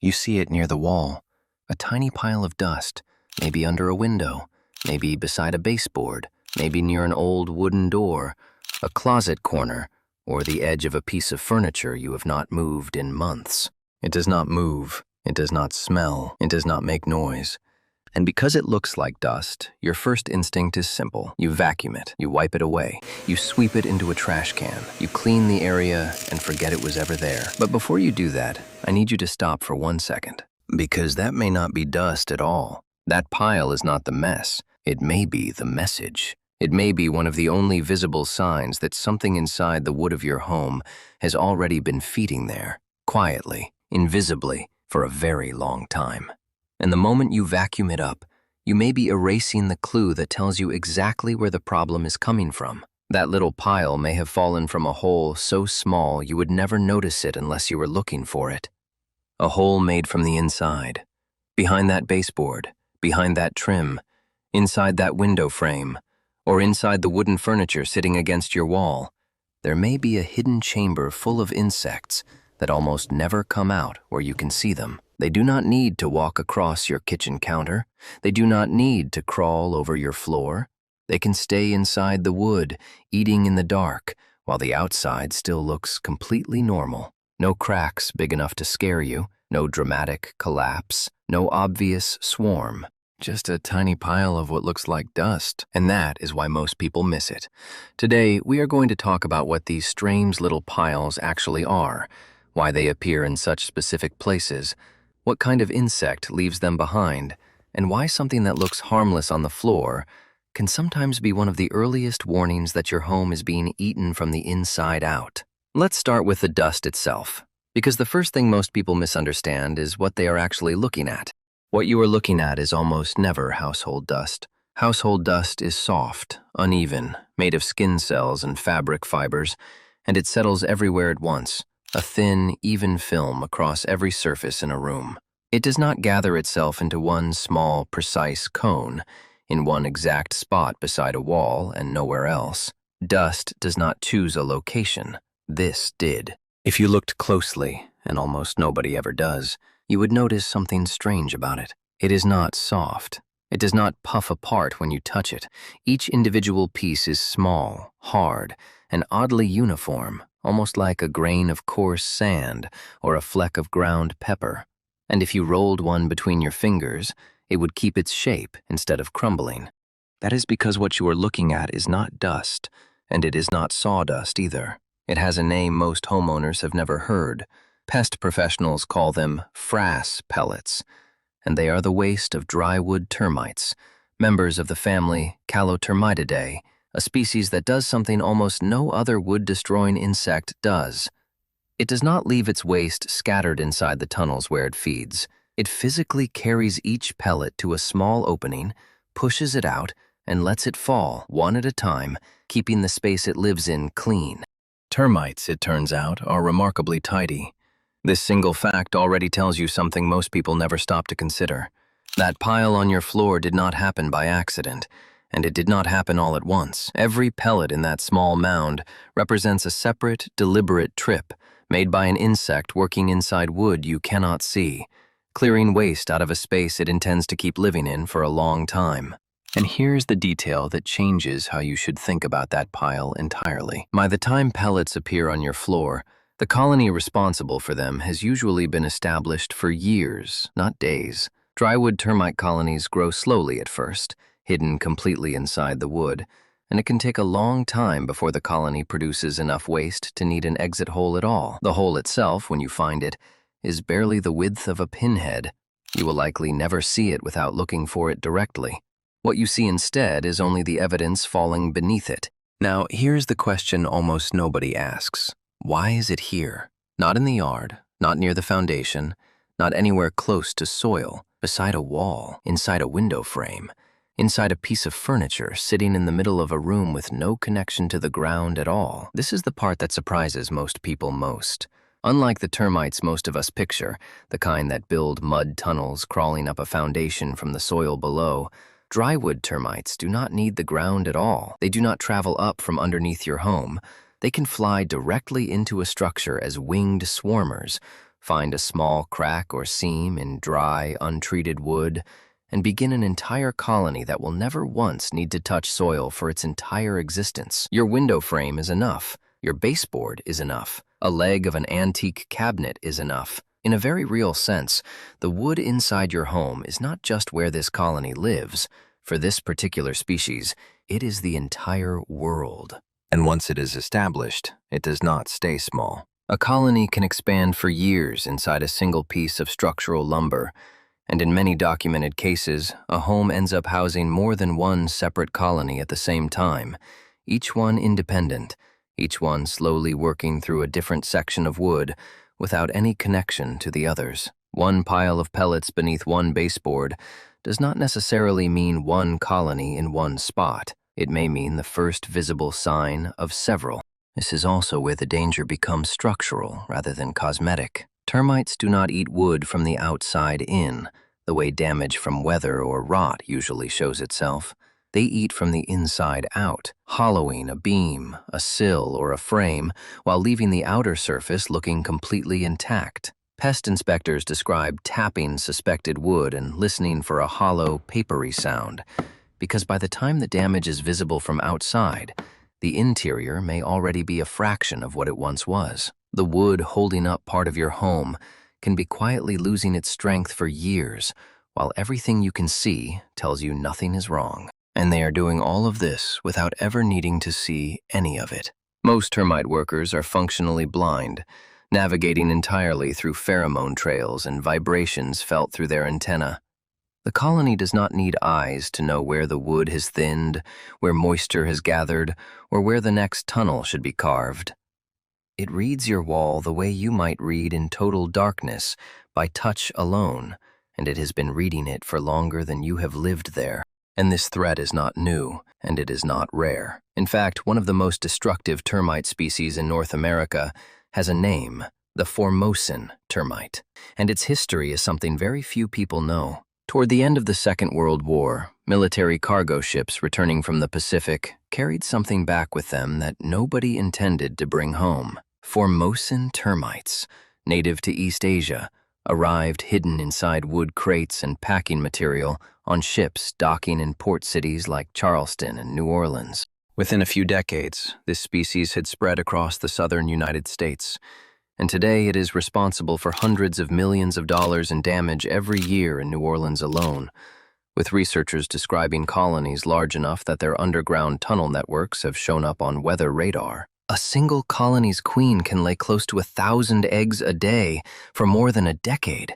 You see it near the wall, a tiny pile of dust, maybe under a window, maybe beside a baseboard, maybe near an old wooden door, a closet corner, or the edge of a piece of furniture you have not moved in months. It does not move, it does not smell, it does not make noise. And because it looks like dust, your first instinct is simple. You vacuum it, you wipe it away, you sweep it into a trash can, you clean the area and forget it was ever there. But before you do that, I need you to stop for 1 second. Because that may not be dust at all. That pile is not the mess. It may be the message. It may be one of the only visible signs that something inside the wood of your home has already been feeding there, quietly, invisibly, for a very long time. And the moment you vacuum it up, you may be erasing the clue that tells you exactly where the problem is coming from. That little pile may have fallen from a hole so small you would never notice it unless you were looking for it. A hole made from the inside, behind that baseboard, behind that trim, inside that window frame, or inside the wooden furniture sitting against your wall. There may be a hidden chamber full of insects that almost never come out where you can see them. They do not need to walk across your kitchen counter. They do not need to crawl over your floor. They can stay inside the wood, eating in the dark, while the outside still looks completely normal. No cracks big enough to scare you, no dramatic collapse, no obvious swarm. Just a tiny pile of what looks like dust, and that is why most people miss it. Today, we are going to talk about what these strange little piles actually are, why they appear in such specific places, what kind of insect leaves them behind, and why something that looks harmless on the floor can sometimes be one of the earliest warnings that your home is being eaten from the inside out. Let's start with the dust itself, because the first thing most people misunderstand is what they are actually looking at. What you are looking at is almost never household dust. Household dust is soft, uneven, made of skin cells and fabric fibers, and it settles everywhere at once. A thin, even film across every surface in a room. It does not gather itself into one small, precise cone, in one exact spot beside a wall and nowhere else. Dust does not choose a location. This did. If you looked closely, and almost nobody ever does, you would notice something strange about it. It is not soft. It does not puff apart when you touch it. Each individual piece is small, hard, and oddly uniform, almost like a grain of coarse sand or a fleck of ground pepper. And if you rolled one between your fingers, it would keep its shape instead of crumbling. That is because what you are looking at is not dust, and it is not sawdust either. It has a name most homeowners have never heard. Pest professionals call them frass pellets, and they are the waste of drywood termites, members of the family Termitidae, a species that does something almost no other wood-destroying insect does. It does not leave its waste scattered inside the tunnels where it feeds. It physically carries each pellet to a small opening, pushes it out, and lets it fall, one at a time, keeping the space it lives in clean. Termites, it turns out, are remarkably tidy. This single fact already tells you something most people never stop to consider. That pile on your floor did not happen by accident. And it did not happen all at once. Every pellet in that small mound represents a separate, deliberate trip made by an insect working inside wood you cannot see, clearing waste out of a space it intends to keep living in for a long time. And here's the detail that changes how you should think about that pile entirely. By the time pellets appear on your floor, the colony responsible for them has usually been established for years, not days. Drywood termite colonies grow slowly at first, hidden completely inside the wood, and it can take a long time before the colony produces enough waste to need an exit hole at all. The hole itself, when you find it, is barely the width of a pinhead. You will likely never see it without looking for it directly. What you see instead is only the evidence falling beneath it. Now, here's the question almost nobody asks. Why is it here? Not in the yard, not near the foundation, not anywhere close to soil, beside a wall, inside a window frame, inside a piece of furniture sitting in the middle of a room with no connection to the ground at all. This is the part that surprises most people most. Unlike the termites most of us picture, the kind that build mud tunnels crawling up a foundation from the soil below, drywood termites do not need the ground at all. They do not travel up from underneath your home. They can fly directly into a structure as winged swarmers, Find a small crack or seam in dry, untreated wood, and begin an entire colony that will never once need to touch soil for its entire existence. Your window frame is enough. Your baseboard is enough. A leg of an antique cabinet is enough. In a very real sense, the wood inside your home is not just where this colony lives. For this particular species, it is the entire world. And once it is established, it does not stay small. A colony can expand for years inside a single piece of structural lumber, and in many documented cases, a home ends up housing more than one separate colony at the same time, each one independent, each one slowly working through a different section of wood without any connection to the others. One pile of pellets beneath one baseboard does not necessarily mean one colony in one spot. It may mean the first visible sign of several. This is also where the danger becomes structural rather than cosmetic. Termites do not eat wood from the outside in, the way damage from weather or rot usually shows itself. They eat from the inside out, hollowing a beam, a sill, or a frame, while leaving the outer surface looking completely intact. Pest inspectors describe tapping suspected wood and listening for a hollow, papery sound, because by the time the damage is visible from outside, the interior may already be a fraction of what it once was. The wood holding up part of your home can be quietly losing its strength for years, while everything you can see tells you nothing is wrong. And they are doing all of this without ever needing to see any of it. Most termite workers are functionally blind, navigating entirely through pheromone trails and vibrations felt through their antennae. The colony does not need eyes to know where the wood has thinned, where moisture has gathered, or where the next tunnel should be carved. It reads your wall the way you might read in total darkness, by touch alone, and it has been reading it for longer than you have lived there. And this threat is not new, and it is not rare. In fact, one of the most destructive termite species in North America has a name, the Formosan termite, and its history is something very few people know. Toward the end of the Second World War, military cargo ships returning from the Pacific carried something back with them that nobody intended to bring home. Formosan termites, native to East Asia, arrived hidden inside wood crates and packing material on ships docking in port cities like Charleston and New Orleans. Within a few decades, this species had spread across the southern United States, and today it is responsible for hundreds of millions of dollars in damage every year in New Orleans alone, with researchers describing colonies large enough that their underground tunnel networks have shown up on weather radar. A single colony's queen can lay close to 1,000 eggs a day for more than a decade.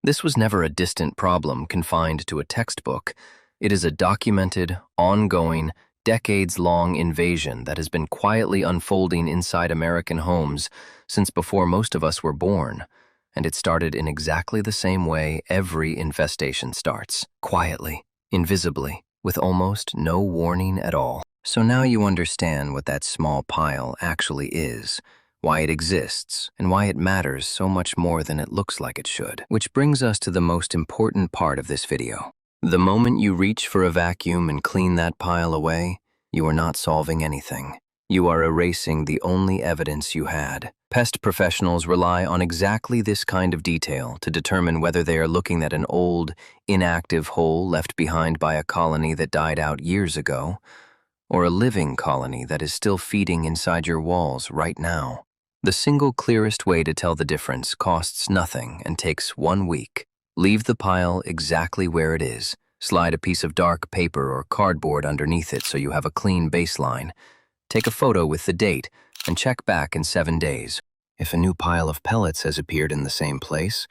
This was never a distant problem confined to a textbook. It is a documented, ongoing, decades-long invasion that has been quietly unfolding inside American homes since before most of us were born, and it started in exactly the same way every infestation starts, quietly, invisibly, with almost no warning at all. So now you understand what that small pile actually is, why it exists, and why it matters so much more than it looks like it should. Which brings us to the most important part of this video. The moment you reach for a vacuum and clean that pile away, you are not solving anything. You are erasing the only evidence you had. Pest professionals rely on exactly this kind of detail to determine whether they are looking at an old, inactive hole left behind by a colony that died out years ago, or a living colony that is still feeding inside your walls right now. The single clearest way to tell the difference costs nothing and takes 1 week. Leave the pile exactly where it is. Slide a piece of dark paper or cardboard underneath it so you have a clean baseline. Take a photo with the date and check back in 7 days. If a new pile of pellets has appeared in the same place,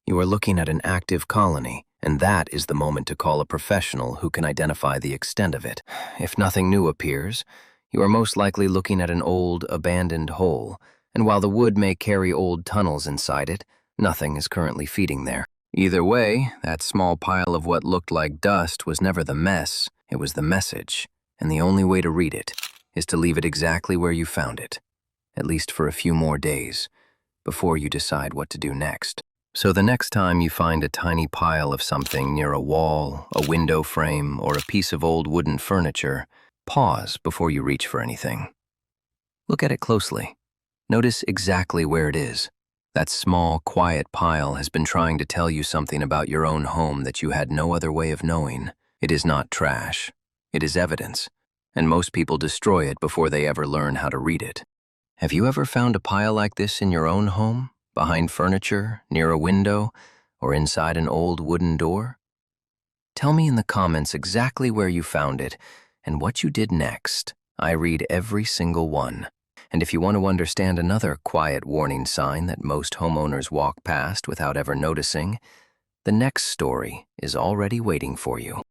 you are looking at an active colony, and that is the moment to call a professional who can identify the extent of it. If nothing new appears, you are most likely looking at an old, abandoned hole, and while the wood may carry old tunnels inside it, nothing is currently feeding there. Either way, that small pile of what looked like dust was never the mess, it was the message, and the only way to read it is to leave it exactly where you found it, at least for a few more days, before you decide what to do next. So the next time you find a tiny pile of something near a wall, a window frame, or a piece of old wooden furniture, pause before you reach for anything. Look at it closely. Notice exactly where it is. That small, quiet pile has been trying to tell you something about your own home that you had no other way of knowing. It is not trash. It is evidence, and most people destroy it before they ever learn how to read it. Have you ever found a pile like this in your own home, behind furniture, near a window, or inside an old wooden door? Tell me in the comments exactly where you found it and what you did next. I read every single one. And if you want to understand another quiet warning sign that most homeowners walk past without ever noticing, the next story is already waiting for you.